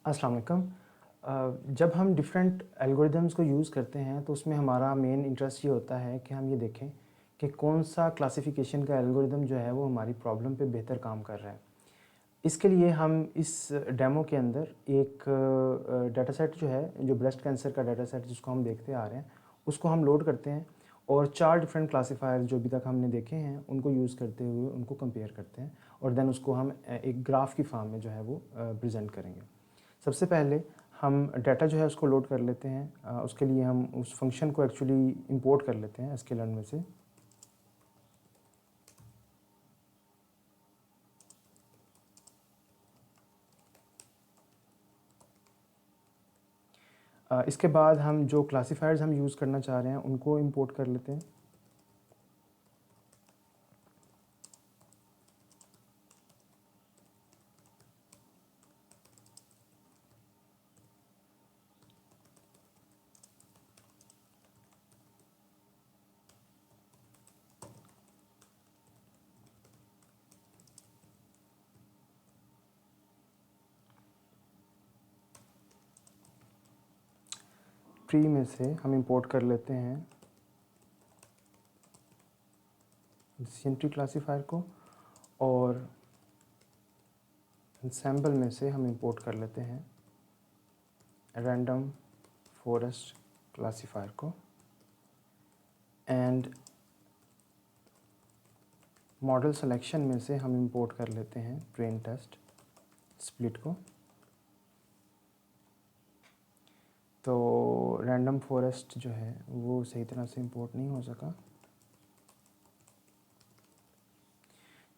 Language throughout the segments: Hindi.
अस्सलाम वालेकुम। जब हम डिफरेंट एल्गोरिदम्स को यूज़ करते हैं तो उसमें हमारा मेन इंटरेस्ट ये होता है कि हम ये देखें कि कौन सा क्लासिफिकेशन का एल्गोरिदम जो है वो हमारी प्रॉब्लम पे बेहतर काम कर रहा है। इसके लिए हम इस डेमो के अंदर एक डाटा सेट जो है, जो ब्रेस्ट कैंसर का डाटा सेट जिसको हम देखते आ रहे हैं, उसको हम लोड करते हैं और 4 डिफरेंट क्लासिफायर जो अभी तक हमने देखे हैं उनको यूज़ करते हुए उनको कंपेयर करते हैं और देन उसको हम एक ग्राफ की फॉर्म में जो है वो प्रेज़ेंट करेंगे। सबसे पहले हम डाटा जो है उसको लोड कर लेते हैं। उसके लिए हम उस फंक्शन को एक्चुअली इंपोर्ट कर लेते हैं sklearn में से। इसके बाद हम जो क्लासिफायर्स हम यूज़ करना चाह रहे हैं उनको इंपोर्ट कर लेते हैं। ट्री में से हम इंपोर्ट कर लेते हैं डिसीजन ट्री क्लासिफायर को और एंसेंबल में से हम इंपोर्ट कर लेते हैं रैंडम फॉरेस्ट क्लासिफायर को एंड मॉडल सिलेक्शन में से हम इंपोर्ट कर लेते हैं ट्रेन टेस्ट स्प्लिट को। तो रैंडम फॉरेस्ट जो है वो सही तरह से इंपोर्ट नहीं हो सका।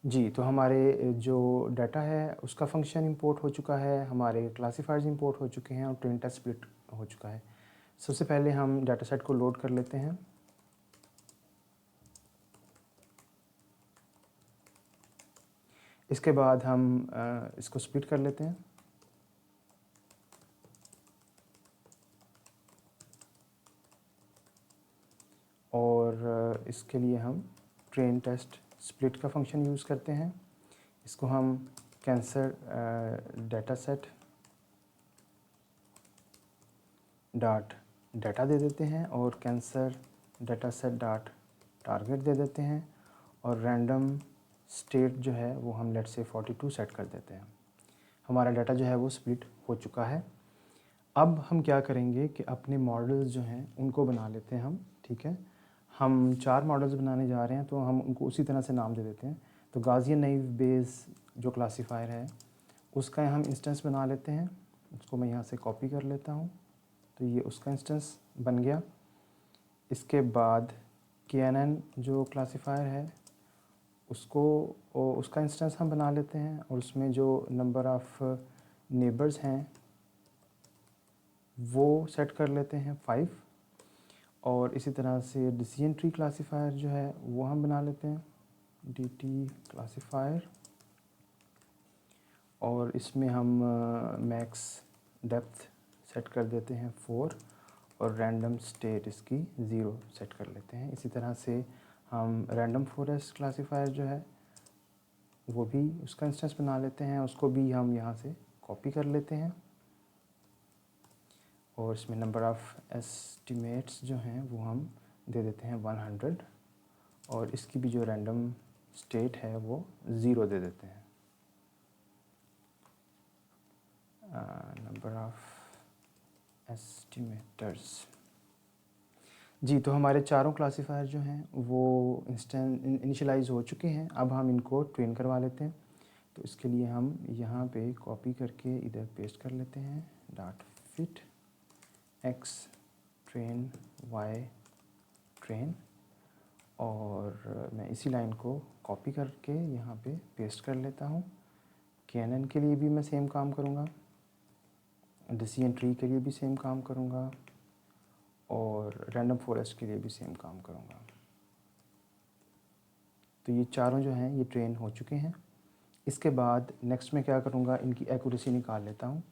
जी, तो हमारे जो डाटा है उसका फंक्शन इंपोर्ट हो चुका है, हमारे क्लासिफायर्स इंपोर्ट हो चुके हैं और ट्रेन टेस्ट स्प्लिट हो चुका है। सबसे पहले हम डाटा सेट को लोड कर लेते हैं। इसके बाद हम इसको स्प्लिट कर लेते हैं और इसके लिए हम ट्रेन टेस्ट स्प्लिट का फंक्शन यूज़ करते हैं। इसको हम cancer data set dot data दे देते हैं और cancer data set dot target दे देते हैं और रैंडम स्टेट जो है वो हम लेट से 42 सेट कर देते हैं। हमारा डाटा जो है वो स्प्लिट हो चुका है। अब हम क्या करेंगे कि अपने मॉडल्स जो हैं उनको बना लेते हैं हम, ठीक है। हम 4 मॉडल्स बनाने जा रहे हैं तो हम उनको उसी तरह से नाम दे देते हैं। तो गाज़ियन नाइव बेस जो क्लासिफायर है उसका हम इंस्टेंस बना लेते हैं। उसको मैं यहाँ से कॉपी कर लेता हूँ, तो ये उसका इंस्टेंस बन गया। इसके बाद KNN जो क्लासिफायर है उसको उसका इंस्टेंस हम बना लेते हैं और उसमें जो नंबर ऑफ़ नेबर्स हैं वो सेट कर लेते हैं 5। और इसी तरह से डिसीजन ट्री क्लासिफायर जो है वो हम बना लेते हैं DT क्लासिफायर और इसमें हम मैक्स डेप्थ सेट कर देते हैं 4 और रैंडम स्टेट इसकी 0 सेट कर लेते हैं। इसी तरह से हम रैंडम फॉरेस्ट क्लासिफायर जो है वो भी उसका इंस्टेंस बना लेते हैं, उसको भी हम यहाँ से कॉपी कर लेते हैं और इसमें नंबर ऑफ़ एस्टिमेट्स जो हैं वो हम दे देते हैं 100 और इसकी भी जो रैंडम स्टेट है वो 0 दे देते हैं। Number of estimators. जी, तो हमारे चारों क्लासिफायर जो हैं वो इनिशियलाइज़ हो चुके हैं। अब हम इनको ट्रेन करवा लेते हैं। तो इसके लिए हम यहाँ पे कॉपी करके इधर पेस्ट कर लेते हैं dot fit x train y train और मैं इसी लाइन को कॉपी करके यहाँ पे पेस्ट कर लेता हूँ। KNN के लिए भी मैं सेम काम करूँगा, डिसीजन ट्री के लिए भी सेम काम करूँगा और रैंडम फॉरेस्ट के लिए भी सेम काम करूँगा। तो ये चारों जो हैं ये ट्रेन हो चुके हैं। इसके बाद नेक्स्ट मैं क्या करूँगा, इनकी एक्यूरेसी निकाल लेता हूँ।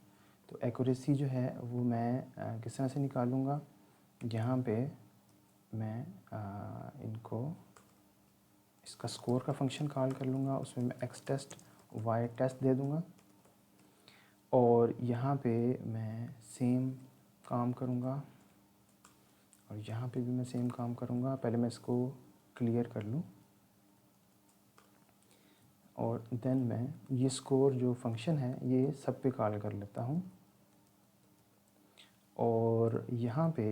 तो एक्यूरेसी जो है वो मैं किस तरह से निकालूँगा, यहाँ पे मैं इनको इसका स्कोर का फंक्शन कॉल कर लूँगा, उसमें मैं x टेस्ट y टेस्ट दे दूँगा और और यहाँ पे मैं सेम काम करूँगा और यहाँ पे भी मैं सेम काम करूँगा। पहले मैं इसको क्लियर कर लूँ और देन मैं ये स्कोर जो फंक्शन है ये सब पे कॉल कर लेता हूँ और यहाँ पे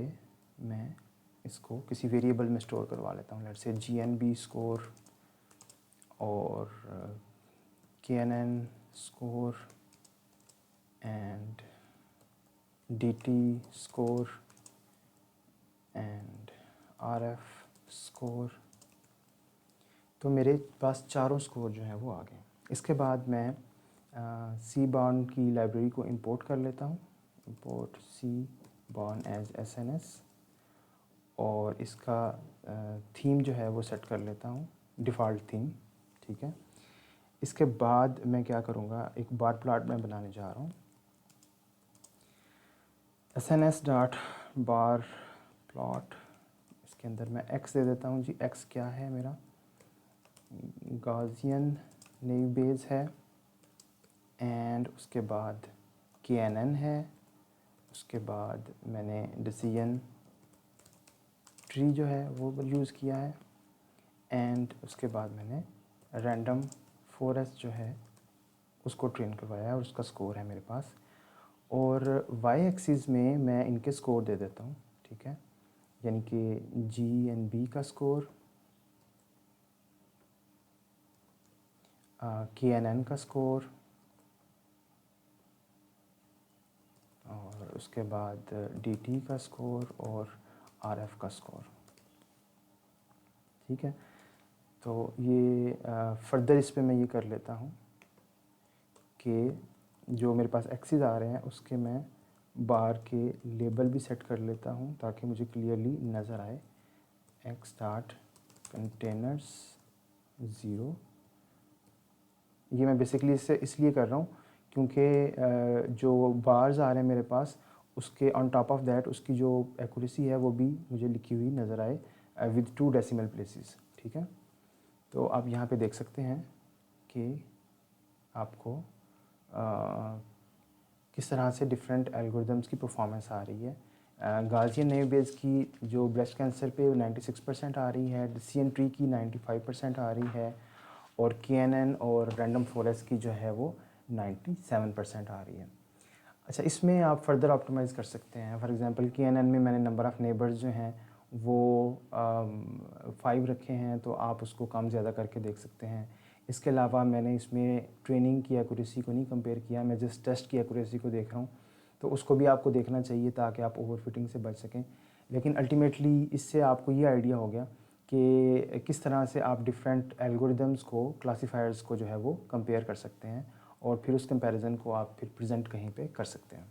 मैं इसको किसी वेरिएबल में स्टोर करवा लेता हूँ। लेट्स से GNB स्कोर और KNN score and DT score and RF score. तो मेरे पास चारों स्कोर जो हैं वो आ गए। इसके बाद मैं cbourne की लाइब्रेरी को इंपोर्ट कर लेता हूँ। इंपोर्ट cbourne एज SNS और इसका थीम जो है वो सेट कर लेता हूँ, डिफ़ॉल्ट थीम। ठीक है। इसके बाद मैं क्या करूँगा, एक बार प्लॉट मैं बनाने जा रहा हूँ। SNS डॉट बार प्लॉट, इसके अंदर मैं x दे देता हूँ जी। x क्या है मेरा, गॉसियन नेव बेस है एंड उसके बाद KNN है। उसके बाद मैंने डिसीजन ट्री जो है वो यूज़ किया है एंड उसके बाद मैंने रैंडम फॉरेस्ट जो है उसको ट्रेन करवाया है और उसका स्कोर है मेरे पास। और y एक्सिस में मैं इनके स्कोर दे देता हूँ। ठीक है, यानी कि GNB का स्कोर, KNN का स्कोर और उसके बाद DT का स्कोर और RF का स्कोर। ठीक है, तो ये फर्दर इस पे मैं ये कर लेता हूँ कि जो मेरे पास एक्सिस आ रहे हैं उसके मैं बार के लेबल भी सेट कर लेता हूँ ताकि मुझे क्लियरली नज़र आए। x डॉट कंटेनर्स 0, ये मैं बेसिकली इससे इसलिए कर रहा हूँ क्योंकि जो बार्स आ रहे हैं मेरे पास उसके ऑन टॉप ऑफ दैट उसकी जो एक्यूरेसी है वो भी मुझे लिखी हुई नज़र आए विद 2 डेसिमल प्लेसेस। ठीक है, तो आप यहाँ पे देख सकते हैं कि आपको किस तरह से डिफरेंट एल्गोरिदम्स की परफॉर्मेंस आ रही है। गॉसियन नेव बेस की जो ब्रेस्ट कैंसर पे 96% आ रही है, डिसीजन ट्री की 95% आ रही है और KNN और रैंडम फॉरेस्ट की जो है वो 97% आ रही है। अच्छा, इसमें आप फर्दर ऑप्टिमाइज़ कर सकते हैं। फॉर एग्जांपल KNN में मैंने नंबर ऑफ़ नेबर्स जो हैं वो 5 रखे हैं, तो आप उसको कम ज़्यादा करके देख सकते हैं। इसके अलावा मैंने इसमें ट्रेनिंग की एक्यूरेसी को नहीं कंपेयर किया, मैं जिस टेस्ट की एक्यूरेसी को देख रहा हूँ, तो उसको भी आपको देखना चाहिए ताकि आप ओवरफिटिंग से बच सकें। लेकिन अल्टीमेटली इससे आपको ये आइडिया हो गया कि किस तरह से आप डिफरेंट एल्गोरिदम्स को, क्लासीफायर्स को जो है वो कंपेयर कर सकते हैं और फिर उस कंपैरिजन को आप फिर प्रेजेंट कहीं पे कर सकते हैं।